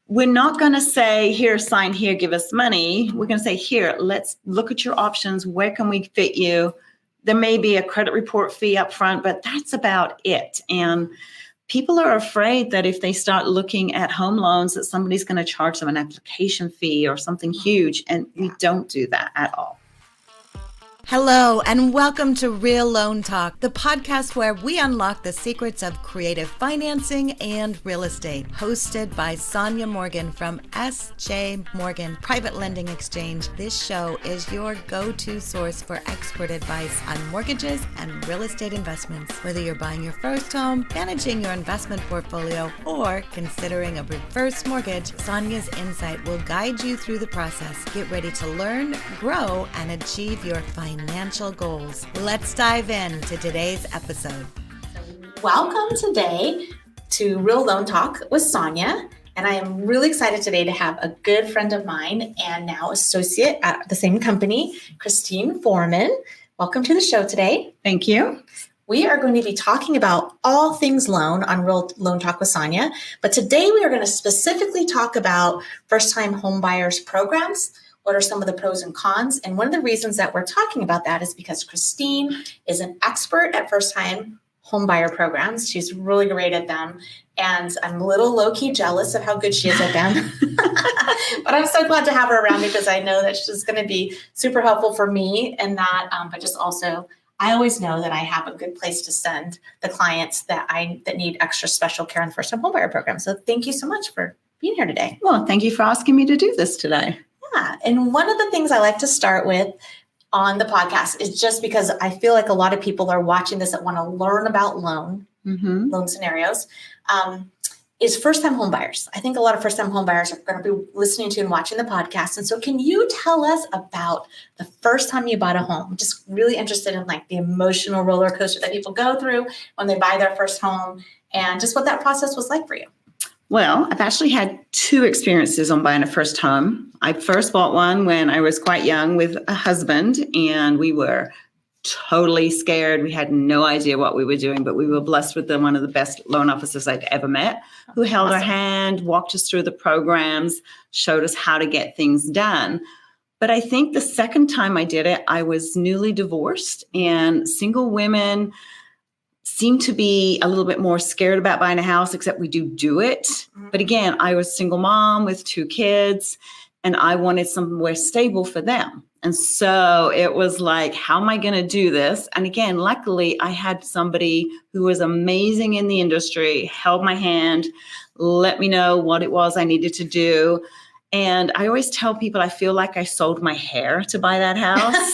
we're not going to say, here, sign here, give us money. We're going to say, here, let's look at your options. Where can we fit you? There may be a credit report fee up front, but that's about it. And people are afraid that if they start looking at home loans, that somebody's going to charge them an application fee or something huge. And we don't do that at all. Hello, and welcome to Real Loan Talk, the podcast where we unlock the secrets of creative financing and real estate. Hosted by Sonia Morgan from S.J. Morgan Private Lending Exchange, this show is your go-to source for expert advice on mortgages and real estate investments. Whether you're buying your first home, managing your investment portfolio, or considering a reverse mortgage, Sonia's insight will guide you through the process. Get ready to learn, grow, and achieve your financial goals. Let's dive into today's episode. Welcome today to Real Loan Talk with Sonia. And I am really excited today to have a good friend of mine and now associate at the same company, Christine Foreman. Welcome to the show today. Thank you. We are going to be talking about all things loan on Real Loan Talk with Sonia. But today we are going to specifically talk about first-time home buyers programs. What are some of the pros and cons? And one of the reasons that we're talking about that is because Christine is an expert at first-time home buyer programs. She's really great at them. And I'm a little low-key jealous of how good she is at them. But I'm so glad to have her around because I know that she's going to be super helpful for me in that. But just also, I always know that I have a good place to send the clients that need extra special care in the first-time home buyer program. So thank you so much for being here today. Well, thank you for asking me to do this today. Yeah. And one of the things I like to start with on the podcast is just because I feel like a lot of people are watching this that want to learn about loan scenarios, is first-time home buyers. I think a lot of first-time home buyers are going to be listening to and watching the podcast. And so can you tell us about the first time you bought a home? I'm just really interested in like the emotional roller coaster that people go through when they buy their first home and just what that process was like for you. Well, I've actually had two experiences on buying a first home. I first bought one when I was quite young with a husband, and we were totally scared. We had no idea what we were doing, but we were blessed with one of the best loan officers I'd ever met, who held our hand, walked us through the programs, showed us how to get things done. But I think the second time I did it, I was newly divorced, and single women seem to be a little bit more scared about buying a house, except we do it. But again, I was a single mom with two kids, and I wanted somewhere stable for them. And so it was like, how am I going to do this? And again, luckily, I had somebody who was amazing in the industry, held my hand, let me know what it was I needed to do. And I always tell people I feel like I sold my hair to buy that house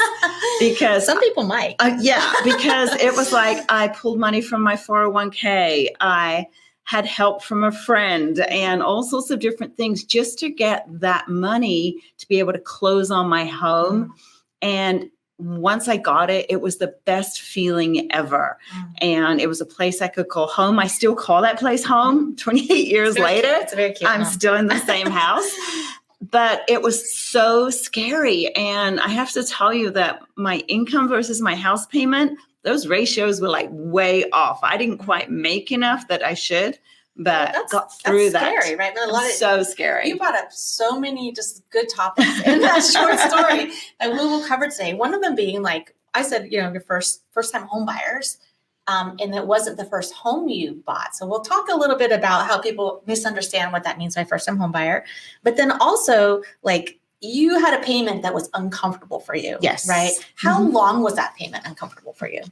because some people might. Because it was like I pulled money from my 401k. I had help from a friend and all sorts of different things just to get that money to be able to close on my home. And once I got it, it was the best feeling ever. And it was a place I could call home. I still call that place home 28 years later. It's very cute. I'm still in the same house. But it was so scary. And I have to tell you that my income versus my house payment, those ratios were like way off. I didn't quite make enough that I should. But got through that. That's scary, right? So scary. You brought up so many just good topics in that short story that we will cover today. One of them being, like I said, your first-time home buyers, and it wasn't the first home you bought. So we'll talk a little bit about how people misunderstand what that means by first-time home buyer. But then also, like, you had a payment that was uncomfortable for you. Yes. Right? How long was that payment uncomfortable for you?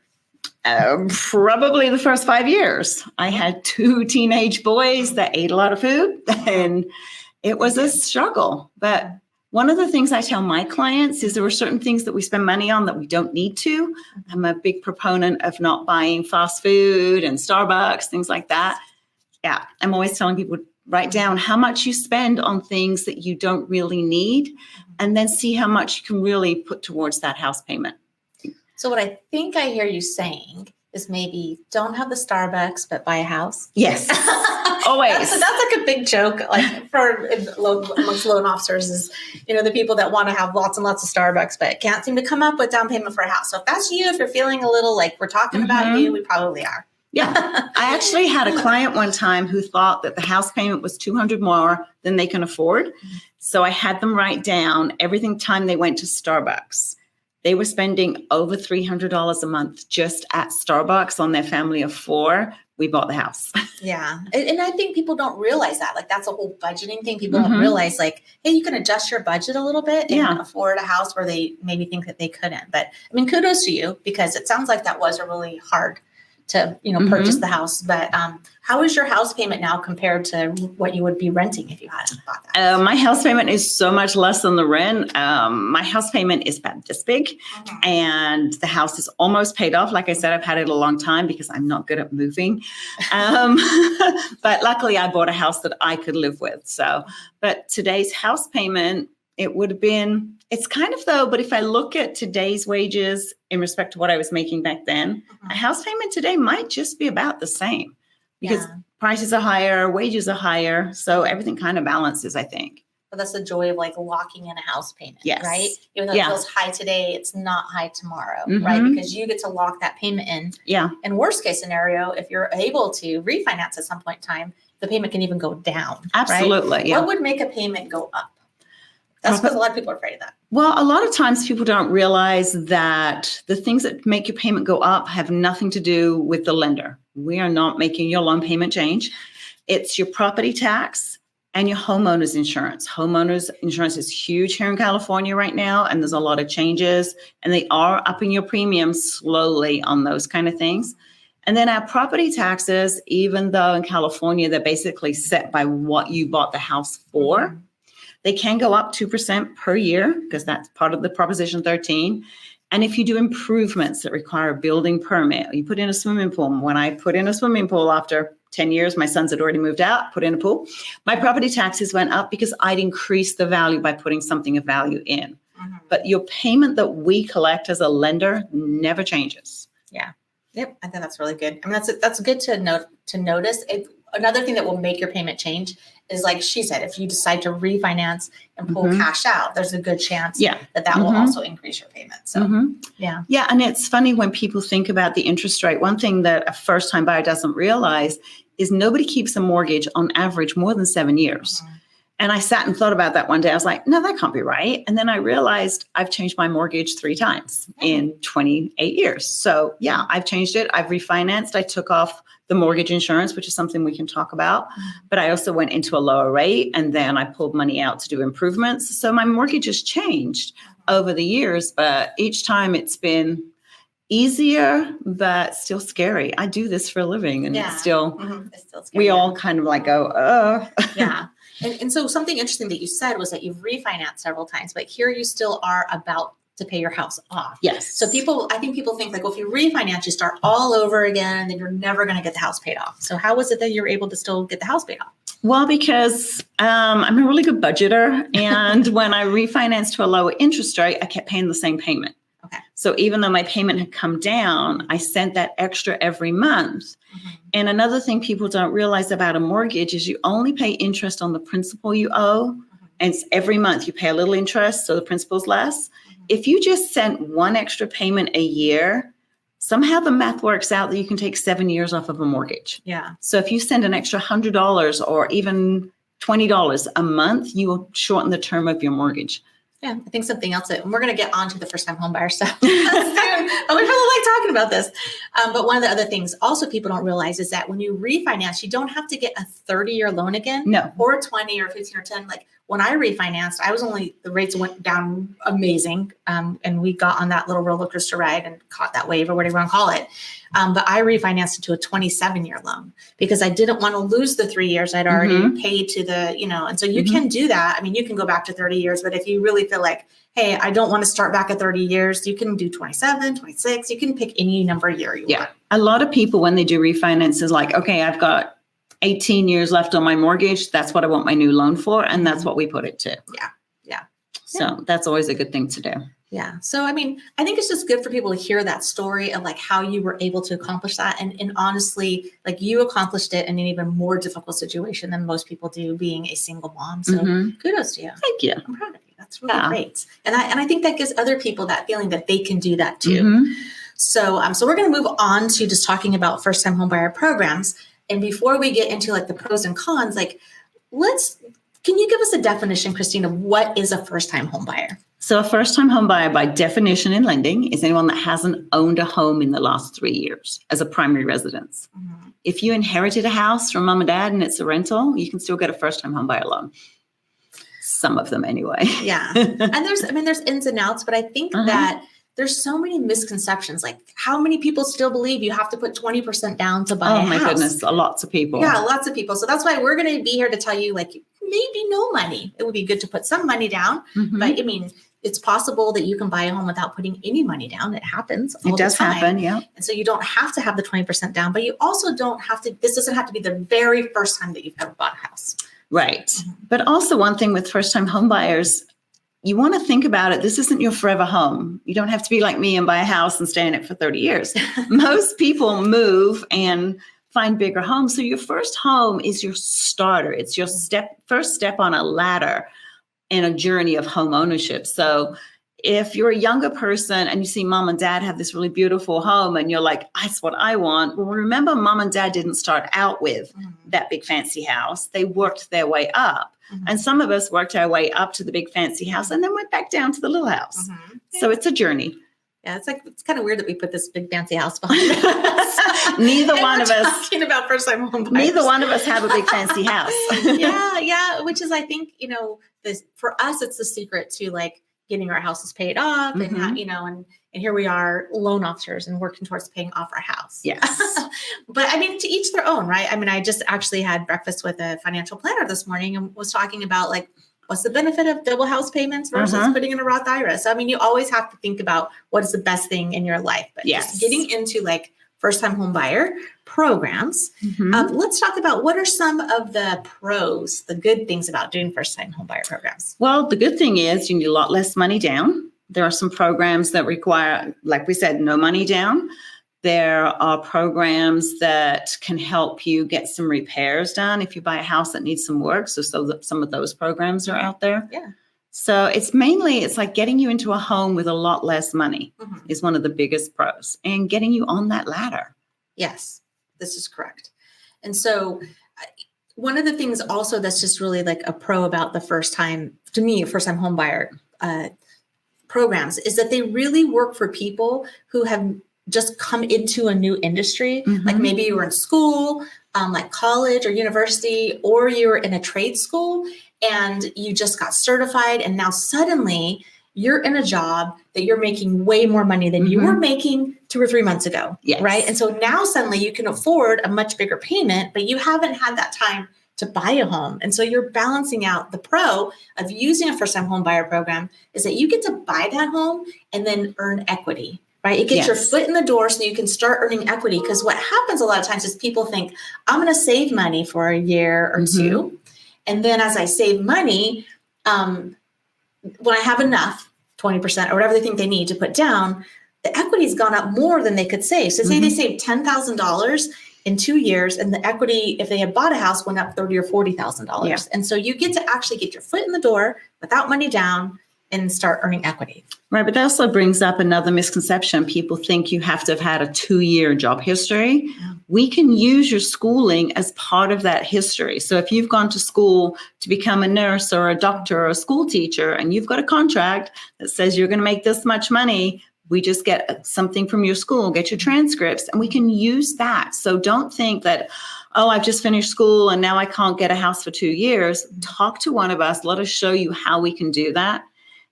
Probably the first 5 years. I had two teenage boys that ate a lot of food, and it was a struggle. But one of the things I tell my clients is there are certain things that we spend money on that we don't need to. I'm a big proponent of not buying fast food and Starbucks, things like that. Yeah, I'm always telling people, write down how much you spend on things that you don't really need, and then see how much you can really put towards that house payment. So what I think I hear you saying is maybe don't have the Starbucks, but buy a house. Yes, always. That's like a big joke, like amongst loan officers is, the people that want to have lots and lots of Starbucks, but can't seem to come up with down payment for a house. So if that's you, if you're feeling a little like we're talking about you, we probably are. Yeah. I actually had a client one time who thought that the house payment was $200 more than they can afford. So I had them write down everything time they went to Starbucks. They were spending over $300 a month just at Starbucks on their family of 4. We bought the house. Yeah. And I think people don't realize that. Like, that's a whole budgeting thing. People don't realize, like, hey, you can adjust your budget a little bit and afford a house where they maybe think that they couldn't. But I mean, kudos to you, because it sounds like that was a really hard to, purchase the house. But how is your house payment now compared to what you would be renting if you hadn't bought that? My house payment is so much less than the rent. My house payment is about this big, and the house is almost paid off. Like I said, I've had it a long time because I'm not good at moving. But luckily I bought a house that I could live with. So, but today's house payment, it would have been, it's kind of though, but if I look at today's wages in respect to what I was making back then, a house payment today might just be about the same because prices are higher, wages are higher. So everything kind of balances, I think. But that's the joy of like locking in a house payment, right? Even though it Yeah. feels high today, it's not high tomorrow, right? Because you get to lock that payment in. Yeah. And worst case scenario, if you're able to refinance at some point in time, the payment can even go down. Absolutely. Right? Yeah. What would make a payment go up? That's because a lot of people are afraid of that. Well, a lot of times people don't realize that the things that make your payment go up have nothing to do with the lender. We are not making your loan payment change. It's your property tax and your homeowners insurance. Homeowners insurance is huge here in California right now, and there's a lot of changes, and they are upping your premiums slowly on those kind of things. And then our property taxes, even though in California, they're basically set by what you bought the house for. They can go up 2% per year because that's part of the Proposition 13. And if you do improvements that require a building permit, you put in a swimming pool. When I put in a swimming pool after 10 years, my sons had already moved out, put in a pool. My property taxes went up because I'd increased the value by putting something of value in. But your payment that we collect as a lender never changes. Yeah. Yep. I think that's really good. I mean, that's good to notice. Another thing that will make your payment change is, like she said, if you decide to refinance and pull cash out, there's a good chance that will also increase your payment. So, yeah. Yeah. And it's funny when people think about the interest rate. One thing that a first-time buyer doesn't realize is nobody keeps a mortgage on average more than 7 years. And I sat and thought about that one day. I was like, no, that can't be right. And then I realized I've changed my mortgage 3 times in 28 years. So yeah, I've changed it. I've refinanced. I took off the mortgage insurance, which is something we can talk about. But I also went into a lower rate, and then I pulled money out to do improvements. So my mortgage has changed over the years, but each time it's been easier, but still scary. I do this for a living, and it's still scary. We all kind of like go, Yeah. And so something interesting that you said was that you've refinanced several times, but here you still are about to pay your house off. Yes. So I think people think like, well, if you refinance, you start all over again, then you're never going to get the house paid off. So how was it that you're able to still get the house paid off? Well, because I'm a really good budgeter. And when I refinanced to a lower interest rate, I kept paying the same payment. Okay. So even though my payment had come down, I sent that extra every month. And another thing people don't realize about a mortgage is you only pay interest on the principal you owe. And it's every month you pay a little interest, so the principal's less. If you just sent one extra payment a year, somehow the math works out that you can take 7 years off of a mortgage. Yeah. So if you send an extra $100 or even $20 a month, you will shorten the term of your mortgage. Yeah, I think something else and we're going to get on to the first-time homebuyer stuff soon. We really like talking about this. But one of the other things also people don't realize is that when you refinance, you don't have to get a 30-year loan again. No. Or 20 or 15 or 10. Like when I refinanced, the rates went down amazing. And we got on that little roller coaster ride and caught that wave or whatever you want to call it. But I refinanced into a 27-year loan because I didn't want to lose the 3 years I'd already paid to and so you can do that. I mean, you can go back to 30 years, but if you really feel like, hey, I don't want to start back at 30 years, you can do 27, 26, you can pick any number year you want. A lot of people, when they do refinance, is like, okay, I've got 18 years left on my mortgage. That's what I want my new loan for. And that's what we put it to. Yeah. So that's always a good thing to do. Yeah. So, I mean, I think it's just good for people to hear that story of like how you were able to accomplish that. And honestly, like you accomplished it in an even more difficult situation than most people do being a single mom. So kudos to you. Thank you. I'm proud of you. That's really great. And I think that gives other people that feeling that they can do that too. So we're going to move on to just talking about first-time homebuyer programs. And before we get into like the pros and cons, like can you give us a definition, Christine, of what is a first-time homebuyer? So a first-time homebuyer, by definition in lending, is anyone that hasn't owned a home in the last 3 years as a primary residence. Mm-hmm. If you inherited a house from mom and dad and it's a rental, you can still get a first-time homebuyer loan. Some of them anyway. Yeah. And there's ins and outs, but I think that there's so many misconceptions. Like, how many people still believe you have to put 20% down to buy a house? Oh my goodness, lots of people. Yeah, lots of people. So that's why we're going to be here to tell you, like, maybe no money. It would be good to put some money down. Mm-hmm. But I mean, it's possible that you can buy a home without putting any money down. It happens all the time. It does happen, yeah. And so you don't have to have the 20% down, but you also don't have to, this doesn't have to be the very first time that you've ever bought a house. Right. Mm-hmm. But also one thing with first-time home buyers, you want to think about it. This isn't your forever home. You don't have to be like me and buy a house and stay in it for 30 years. Most people move and find bigger homes. So your first home is your starter. It's your first step on a ladder in a journey of home ownership. So if you're a younger person and you see mom and dad have this really beautiful home and you're like, that's what I want. Well, remember, mom and dad didn't start out with that big fancy house. They worked their way up. Mm-hmm. And some of us worked our way up to the big fancy house and then went back down to the little house. Mm-hmm. So it's a journey. Yeah, it's kind of weird that we put this big fancy house behind us. Neither one of us talking about first-time home buyers. Neither one of us have a big fancy house. yeah. Which is, I think, for us, it's the secret to like getting our houses paid off, and and here we are, loan officers, and working towards paying off our house. Yes, but I mean, to each their own, right? I mean, I just actually had breakfast with a financial planner this morning and was talking about like, what's the benefit of double house payments versus putting in a Roth IRA? So, I mean, you always have to think about what is the best thing in your life. But just getting into like first-time home buyer programs, let's talk about what are some of the pros, the good things about doing first-time home buyer programs. Well, the good thing is you need a lot less money down. There are some programs that require, like we said, no money down. There are programs that can help you get some repairs done if you buy a house that needs some work. So some of those programs are out there. Yeah. So it's like getting you into a home with a lot less money is one of the biggest pros, and getting you on that ladder. Yes, this is correct. And so one of the things also that's just really like a pro about the first-time home buyer programs is that they really work for people who have just come into a new industry. Like maybe you were in school, like college or university, or you were in a trade school and you just got certified. And now suddenly you're in a job that you're making way more money than you were making 2 or 3 months ago. Yes. Right. And so now suddenly you can afford a much bigger payment, but you haven't had that time to buy a home. And so you're balancing out. The pro of using a first-time home buyer program is that you get to buy that home and then earn equity. Right? It gets your foot in the door so you can start earning equity. Because what happens a lot of times is people think, I'm going to save money for a year or two. And then as I save money, when I have enough, 20% or whatever they think they need to put down, the equity's gone up more than they could save. So say they saved $10,000 in 2 years, and the equity, if they had bought a house, went up $30,000 or $40,000. Yeah. And so you get to actually get your foot in the door without money down and start earning equity. Right. But that also brings up another misconception. People think you have to have had a 2-year job history. Yeah. We can use your schooling as part of that history. So if you've gone to school to become a nurse or a doctor or a school teacher, and you've got a contract that says you're going to make this much money, we just get something from your school, get your transcripts, and we can use that. So don't think that, oh, I've just finished school and now I can't get a house for 2 years. Talk to one of us. Let us show you how we can do that.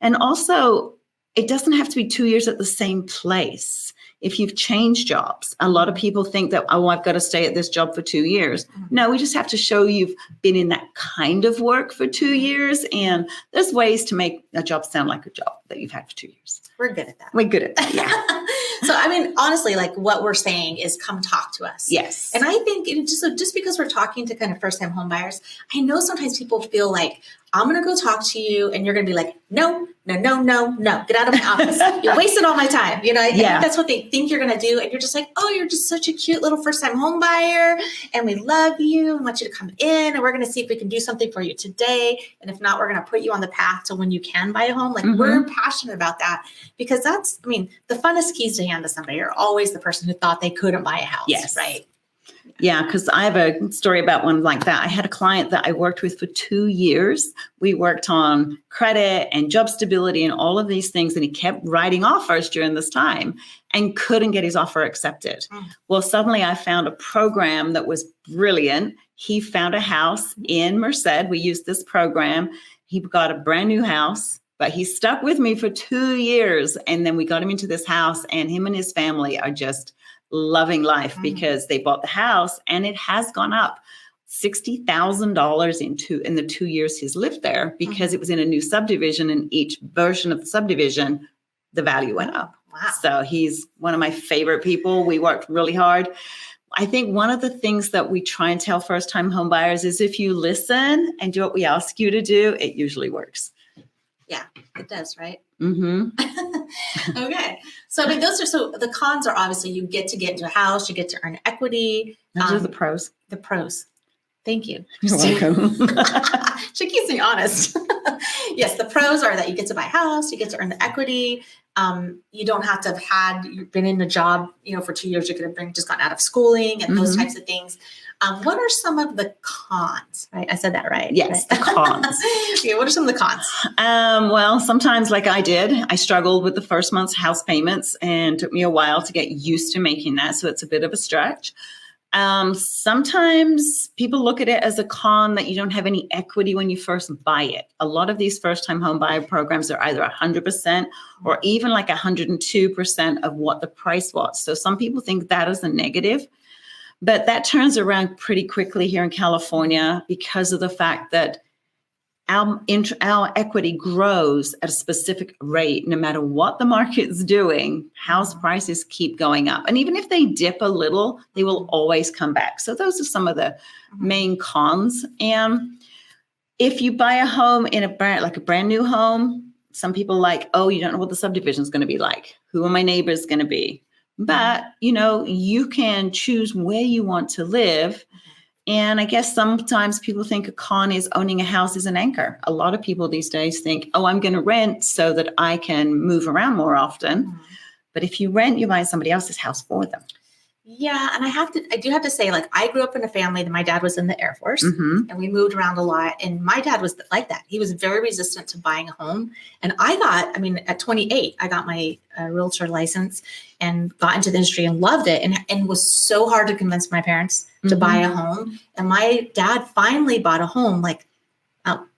And also, it doesn't have to be 2 years at the same place. If you've changed jobs, a lot of people think that, oh, I've got to stay at this job for 2 years. No, we just have to show you've been in that kind of work for 2 years. And there's ways to make a job sound like a job that you've had for 2 years. We're good at that. We're good at that, yeah. So, I mean, honestly, like what we're saying is come talk to us. Yes. And I think just because we're talking to kind of first-time home buyers, I know sometimes people feel like, I'm going to go talk to you. And you're going to be like, no, get out of my office. You wasted all my time. I think that's what they think you're going to do. And you're just like, oh, you're just such a cute little first-time home buyer. And we love you. I want you to come in and we're going to see if we can do something for you today. And if not, we're going to put you on the path to when you can buy a home. Like we're passionate about that because that's, the funnest keys to hand to somebody are always the person who thought they couldn't buy a house. Yes. Right. Yeah, because I have a story about one like that. I had a client that I worked with for 2 years. We worked on credit and job stability and all of these things, and he kept writing offers during this time and couldn't get his offer accepted. Well, suddenly I found a program that was brilliant. He found a house in Merced. We used this program. He got a brand new house, but he stuck with me for 2 years. And then we got him into this house, and him and his family are just loving life because they bought the house and it has gone up $60,000 in the 2 years he's lived there because it was in a new subdivision, and each version of the subdivision, the value went up. Wow. So he's one of my favorite people. We worked really hard. I think one of the things that we try and tell first-time home buyers is if you listen and do what we ask you to do, it usually works. Yeah, it does, right? Mm-hmm. Okay. So, the cons are obviously you get into a house, you get to earn equity. Those are the pros. The pros. Thank you. You're welcome. She keeps me honest. Yes, the pros are that you get to buy a house, you get to earn the equity. You don't have to have you've been in a job, for 2 years. You could have just gotten out of schooling and those types of things. What are some of the cons? Right, I said that right. Yes, the cons. Yeah, what are some of the cons? Well, sometimes, like I did, I struggled with the first month's house payments, and it took me a while to get used to making that. So it's a bit of a stretch. Sometimes people look at it as a con that you don't have any equity when you first buy it. A lot of these first-time home buyer programs are either 100% or even like 102% of what the price was. So some people think that is a negative, but that turns around pretty quickly here in California because of the fact that our equity grows at a specific rate. No matter what the market's doing, house prices keep going up. And even if they dip a little, they will always come back. So those are some of the main cons. And if you buy a home in a brand new home, some people you don't know what the subdivision is going to be like. Who are my neighbors going to be? But, you can choose where you want to live. And I guess sometimes people think a con is owning a house is an anchor. A lot of people these days think, I'm going to rent so that I can move around more often. But if you rent, you're buying somebody else's house for them. Yeah. And I do have to say, I grew up in a family that my dad was in the Air Force and we moved around a lot. And my dad was like that. He was very resistant to buying a home. And at 28, I got my realtor license and got into the industry and loved it and was so hard to convince my parents to buy a home. And my dad finally bought a home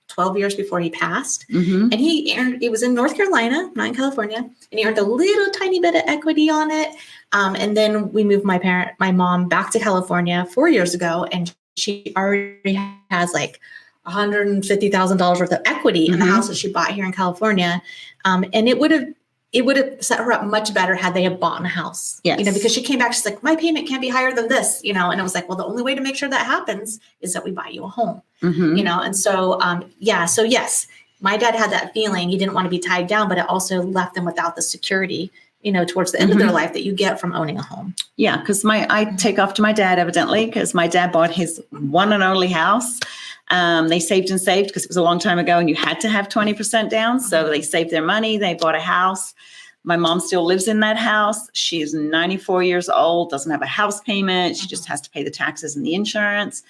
12 years before he passed. And it was in North Carolina, not in California. And he earned a little tiny bit of equity on it. And then we moved my mom back to California 4 years ago. And she already has $150,000 worth of equity in the house that she bought here in California. And it would have set her up much better had they have bought a house. Yes. Because she came back, she's like, my payment can't be higher than this, and it was like, well, the only way to make sure that happens is that we buy you a home, and so, so yes, my dad had that feeling. He didn't want to be tied down, but it also left them without the security, towards the end of their life that you get from owning a home. Yeah. Cause I take off to my dad evidently, because my dad bought his one and only house. They saved because it was a long time ago and you had to have 20% down. So they saved their money. They bought a house. My mom still lives in that house. She's 94 years old, doesn't have a house payment. She just has to pay the taxes and the insurance.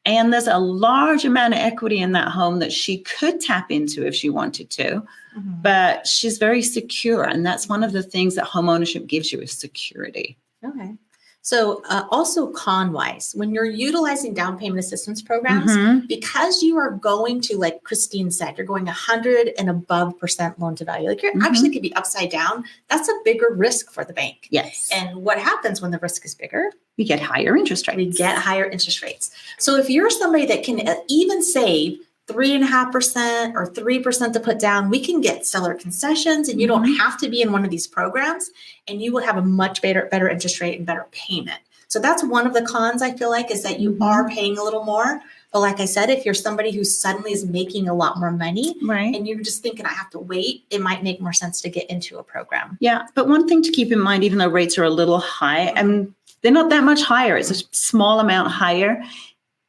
And there's a large amount of equity in that home that she could tap into if she wanted to, but she's very secure. And that's one of the things that homeownership gives you is security. Okay. So also con-wise, when you're utilizing down payment assistance programs, because you are going to, like Christine said, you're going 100 and above % loan to value. You're actually could be upside down. That's a bigger risk for the bank. Yes. And what happens when the risk is bigger? We get higher interest rates. We get higher interest rates. So if you're somebody that can even save 3.5% or 3% to put down, we can get seller concessions, and you don't have to be in one of these programs, and you will have a much better interest rate and better payment. So that's one of the cons, I feel like, is that you are paying a little more But like I said, if you're somebody who suddenly is making a lot more money Right. and you're just thinking, I have to wait, it might make more sense to get into a program. Yeah. But one thing to keep in mind, even though rates are a little high, and they're not that much higher, it's a small amount higher.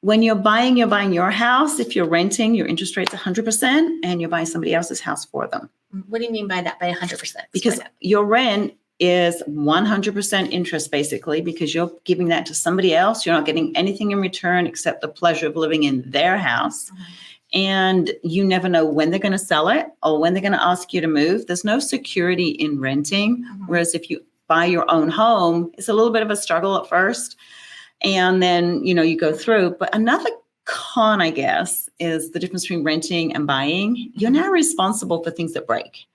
When you're buying your house. If you're renting, your interest rate's 100% and you're buying somebody else's house for them. What do you mean by that, by 100%? Because your rent is 100% interest, basically, because you're giving that to somebody else. You're not getting anything in return except the pleasure of living in their house. And you never know when they're going to sell it or when they're going to ask you to move. There's no security in renting. Whereas if you buy your own home, it's a little bit of a struggle at first. And then, you go through. But another con, I guess, is the difference between renting and buying. You're now responsible for things that break.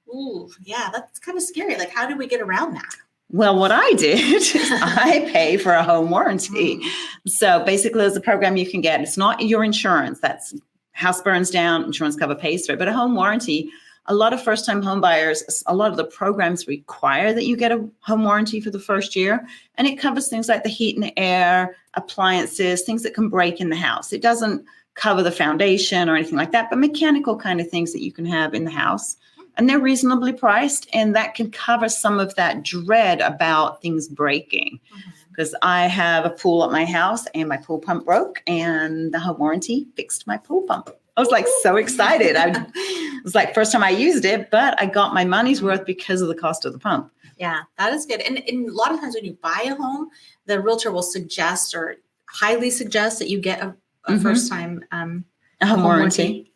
Ooh, yeah, that's kind of scary. Like, how do we get around that? Well, what I did is I pay for a home warranty. So basically, there's a program you can get. It's not your insurance. That's house burns down, insurance cover pays for it. But a home warranty, a lot of first-time home buyers, a lot of the programs require that you get a home warranty for the first year. And it covers things like the heat and air, appliances, things that can break in the house. It doesn't cover the foundation or anything like that, but mechanical kind of things that you can have in the house. And they're reasonably priced, and that can cover some of that dread about things breaking. Because I have a pool at my house, and my pool pump broke, and the home warranty fixed my pool pump. I was like so excited. It was like first time I used it, but I got my money's worth because of the cost of the pump. Yeah, that is good. And a lot of times when you buy a home, the realtor will suggest or highly suggest that you get a first time a home warranty.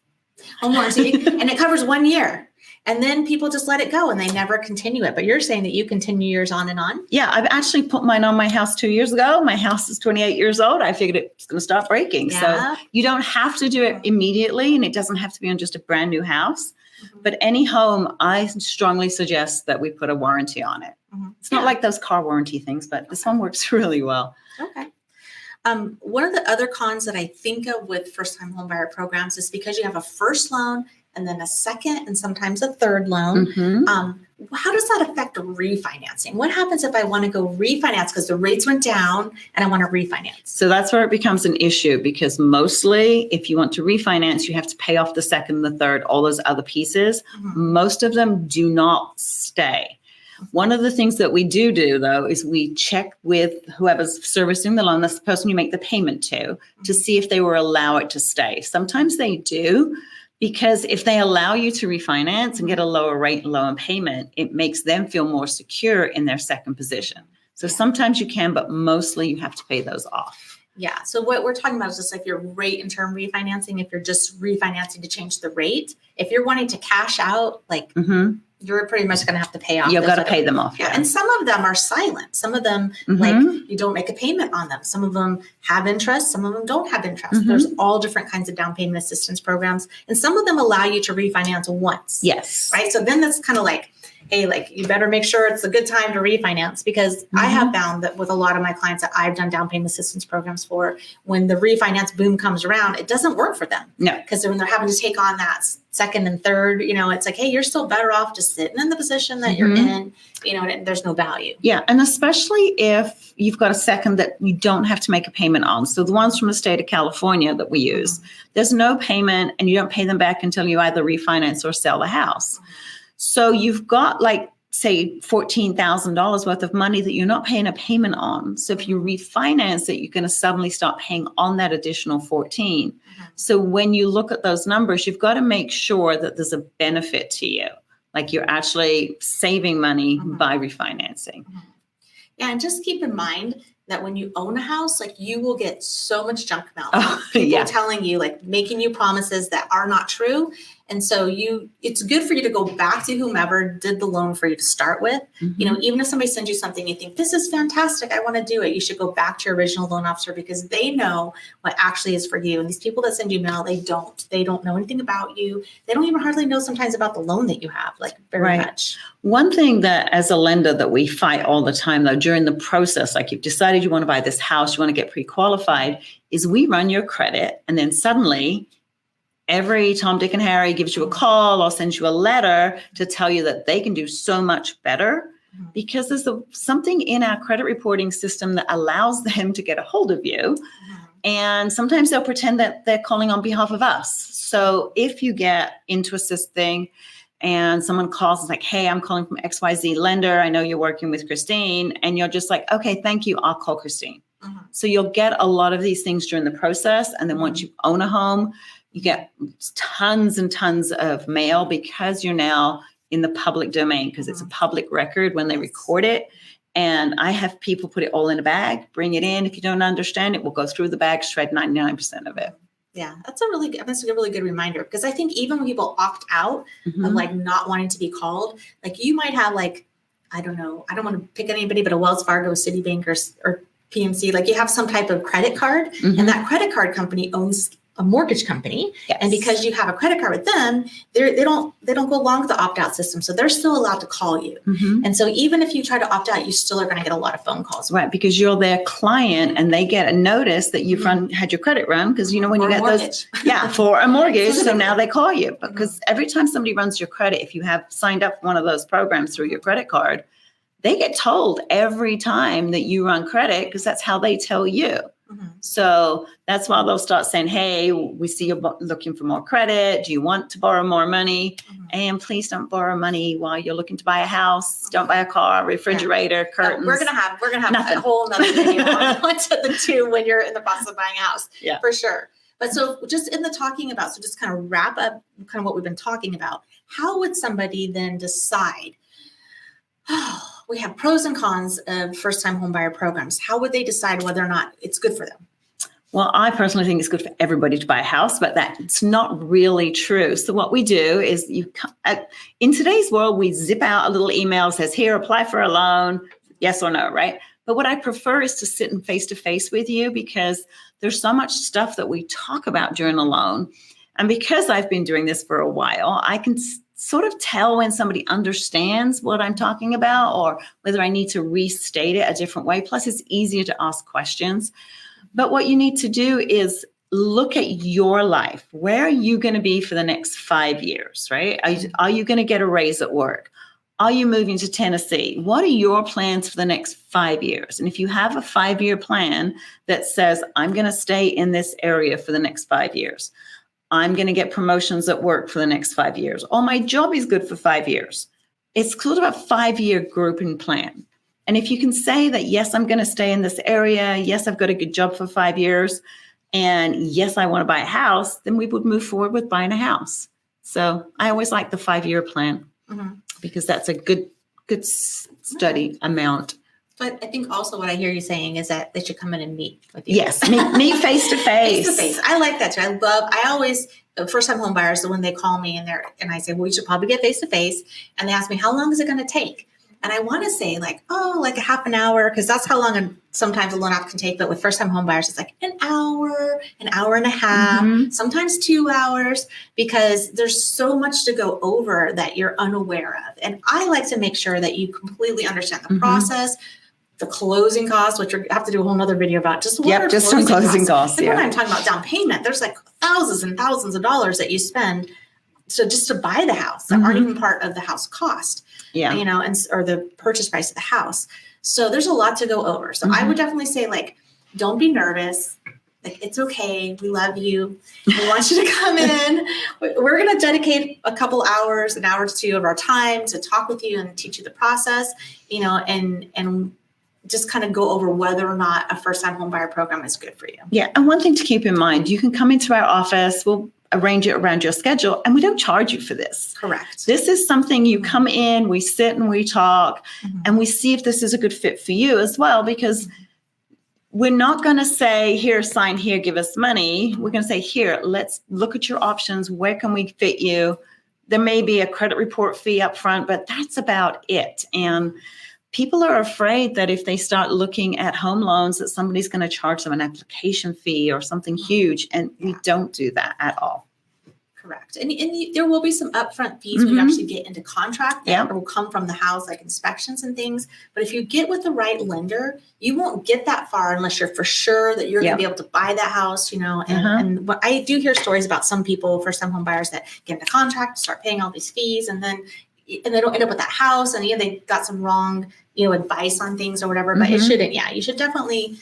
Home warranty, and it covers 1 year. And then people just let it go and they never continue it. But you're saying that you continue yours on and on? Yeah, I've actually put mine on my house 2 years ago. My house is 28 years old. I figured it's going to stop breaking. Yeah. So you don't have to do it immediately, and it doesn't have to be on just a brand new house. But any home, I strongly suggest that we put a warranty on it. It's not like those car warranty things, but this one works really well. Okay. One of the other cons that I think of with first-time homebuyer programs is because you have a first loan and then a second and sometimes a third loan. How does that affect refinancing? What happens if I want to go refinance because the rates went down and I want to refinance? So that's where it becomes an issue, because mostly if you want to refinance, you have to pay off the second, the third, all those other pieces. Most of them do not stay. One of the things that we do though, is we check with whoever's servicing the loan, that's the person you make the payment to see if they will allow it to stay. Sometimes they do, because if they allow you to refinance and get a lower rate and lower payment, it makes them feel more secure in their second position. So sometimes you can, but mostly you have to pay those off. Yeah. So what we're talking about is just like your rate and term refinancing. If you're just refinancing to change the rate, if you're wanting to cash out, like you're pretty much going to have to pay off. You've got to pay them off. Yeah. And some of them are silent. Some of them, like you don't make a payment on them. Some of them have interest. Some of them don't have interest. There's all different kinds of down payment assistance programs. And some of them allow you to refinance once. Yes. Right. So then that's kind of like, hey, like you better make sure it's a good time to refinance, because I have found that with a lot of my clients that I've done down payment assistance programs for, when the refinance boom comes around, it doesn't work for them. No. Because when they're having to take on that second and third, it's like, hey, you're still better off just sitting in the position that you're in, and there's no value. Yeah. And especially if you've got a second that you don't have to make a payment on. So the ones from the state of California that we use, there's no payment and you don't pay them back until you either refinance or sell the house. So you've got like, say, $14,000 worth of money that you're not paying a payment on. So if you refinance it, you're going to suddenly start paying on that additional 14. So when you look at those numbers, you've got to make sure that there's a benefit to you. Like you're actually saving money by refinancing. Yeah, and just keep in mind that when you own a house, like you will get so much junk mail. People telling you, like making you promises that are not true. And so it's good for you to go back to whomever did the loan for you to start with. Even if somebody sends you something, you think, this is fantastic, I want to do it. You should go back to your original loan officer, because they know what actually is for you. And these people that send you mail, they don't know anything about you. They don't even hardly know sometimes about the loan that you have, like very much. One thing that as a lender that we fight all the time though, during the process, like you've decided you want to buy this house, you want to get pre-qualified, is we run your credit, and then suddenly every Tom, Dick, and Harry gives you a call or sends you a letter to tell you that they can do so much better, because there's something in our credit reporting system that allows them to get a hold of you. And sometimes they'll pretend that they're calling on behalf of us. So if you get into assisting and someone calls and like, hey, I'm calling from XYZ lender. I know you're working with Christine. And you're just like, okay, thank you. I'll call Christine. So you'll get a lot of these things during the process. And then once you own a home, you get tons and tons of mail because you're now in the public domain because it's a public record when they record it. And I have people put it all in a bag, bring it in. If you don't understand it, we'll go through the bag, shred 99% of it. Yeah, that's a really good reminder because I think even when people opt out of like not wanting to be called, like you might have like, I don't know, I don't want to pick anybody, but a Wells Fargo, Citibank, or PNC, like you have some type of credit card and that credit card company owns a mortgage company. Yes. And because you have a credit card with them, they don't go along with the opt-out system. So they're still allowed to call you. And so even if you try to opt out, you still are going to get a lot of phone calls. Right, because you're their client and they get a notice that you've had your credit run because you know when For you a get mortgage. those for a mortgage. So now they call you because every time somebody runs your credit, if you have signed up for one of those programs through your credit card, they get told every time that you run credit because that's how they tell you. So that's why they'll start saying, hey, we see you're looking for more credit. Do you want to borrow more money? And please don't borrow money while you're looking to buy a house. Don't buy a car, refrigerator, curtains. We're gonna have Nothing. a whole nother video on what to do when you're in the process of buying a house. Yeah. For sure. But so just in the talking about, so just kind of wrap up kind of what we've been talking about, how would somebody then decide, we have pros and cons of first-time homebuyer programs. How would they decide whether or not it's good for them? Well, I personally think it's good for everybody to buy a house, but that's not really true. So what we do is in today's world, we zip out a little email that says, here, apply for a loan, yes or no, right? But what I prefer is to sit and face-to-face with you because there's so much stuff that we talk about during a loan. And because I've been doing this for a while, I can sort of tell when somebody understands what I'm talking about or whether I need to restate it a different way. Plus, it's easier to ask questions. But what you need to do is look at your life. Where are you going to be for the next 5 years, right? Are you going to get a raise at work? Are you moving to Tennessee? What are your plans for the next 5 years? And if you have a 5-year plan that says, I'm going to stay in this area for the next 5 years, I'm going to get promotions at work for the next 5 years, or my job is good for 5 years. It's sort of a 5-year grouping plan. And if you can say that, yes, I'm going to stay in this area. Yes, I've got a good job for 5 years. And yes, I want to buy a house, then we would move forward with buying a house. So I always like the 5-year plan because that's a good study amount. But I think also what I hear you saying is that they should come in and meet with you. Yes, meet face to face. Face to face. I like that too. I always, first time home buyers, so when they call me and I say, well, we should probably get face to face. And they ask me, how long is it going to take? And I want to say like a half an hour, because that's how long sometimes a loan app can take. But with first time home buyers, it's like an hour and a half, sometimes 2 hours, because there's so much to go over that you're unaware of. And I like to make sure that you completely understand the process, the closing costs, which we have to do a whole nother video about. Just some closing costs. And when I'm talking about down payment, there's like thousands and thousands of dollars that you spend so just to buy the house that aren't even part of the house cost, or the purchase price of the house. So there's a lot to go over. So I would definitely say, like, don't be nervous. Like, it's okay. We love you. We want you to come in. We're going to dedicate a couple hours, an hour or two of our time to talk with you and teach you the process, and just kind of go over whether or not a first-time home buyer program is good for you. Yeah. And one thing to keep in mind, you can come into our office. We'll arrange it around your schedule, and we don't charge you for this. Correct. This is something you come in, we sit and we talk, and we see if this is a good fit for you as well, because we're not going to say, here, sign here, give us money. We're going to say, here, let's look at your options. Where can we fit you? There may be a credit report fee up front, but that's about it. And people are afraid that if they start looking at home loans, that somebody's going to charge them an application fee or something huge. And we don't do that at all. Correct. And there will be some upfront fees when you actually get into contract that will come from the house, like inspections and things. But if you get with the right lender, you won't get that far unless you're for sure that you're going to be able to buy that house, and what I do hear stories about some people, first time home buyers, that get into contract, start paying all these fees, and they don't end up with that house, and they got some wrong, advice on things or whatever. But it shouldn't. Yeah, you should definitely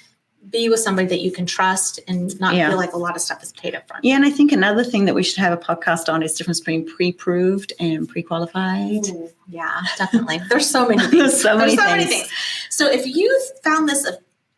be with somebody that you can trust and not feel like a lot of stuff is paid up front. Yeah, and I think another thing that we should have a podcast on is the difference between pre-proved and pre-qualified. Ooh, yeah, definitely. There's so many things. There's so many things. So if you found this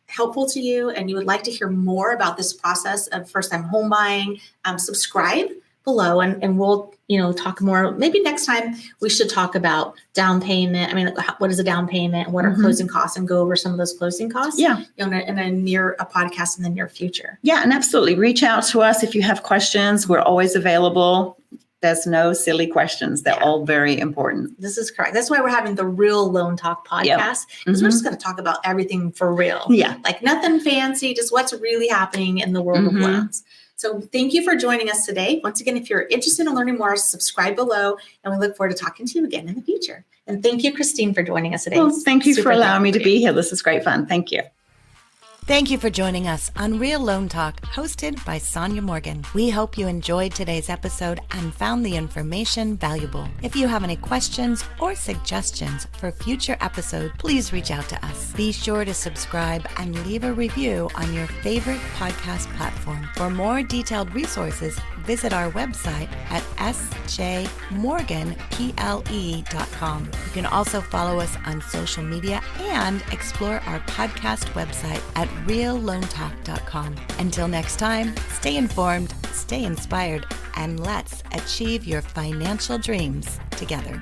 helpful to you and you would like to hear more about this process of first-time home buying, subscribe below and we'll talk more. Maybe next time we should talk about down payment. I mean, what is a down payment? What are closing costs, and go over some of those closing costs? Yeah. In a podcast in the near future. Yeah, and absolutely. Reach out to us if you have questions. We're always available. There's no silly questions. They're all very important. This is correct. That's why we're having the Real Loan Talk podcast, because we're just going to talk about everything for real. Yeah. Like nothing fancy, just what's really happening in the world of loans. So thank you for joining us today. Once again, if you're interested in learning more, subscribe below, and we look forward to talking to you again in the future. And thank you, Christine, for joining us today. Well, thank you for allowing me to be here. This is great fun. Thank you. Thank you for joining us on Real Loan Talk, hosted by Sonia Morgan. We hope you enjoyed today's episode and found the information valuable. If you have any questions or suggestions for future episodes, please reach out to us. Be sure to subscribe and leave a review on your favorite podcast platform. For more detailed resources, visit our website at sjmorganple.com. You can also follow us on social media and explore our podcast website at realloantalk.com. Until next time, stay informed, stay inspired, and let's achieve your financial dreams together.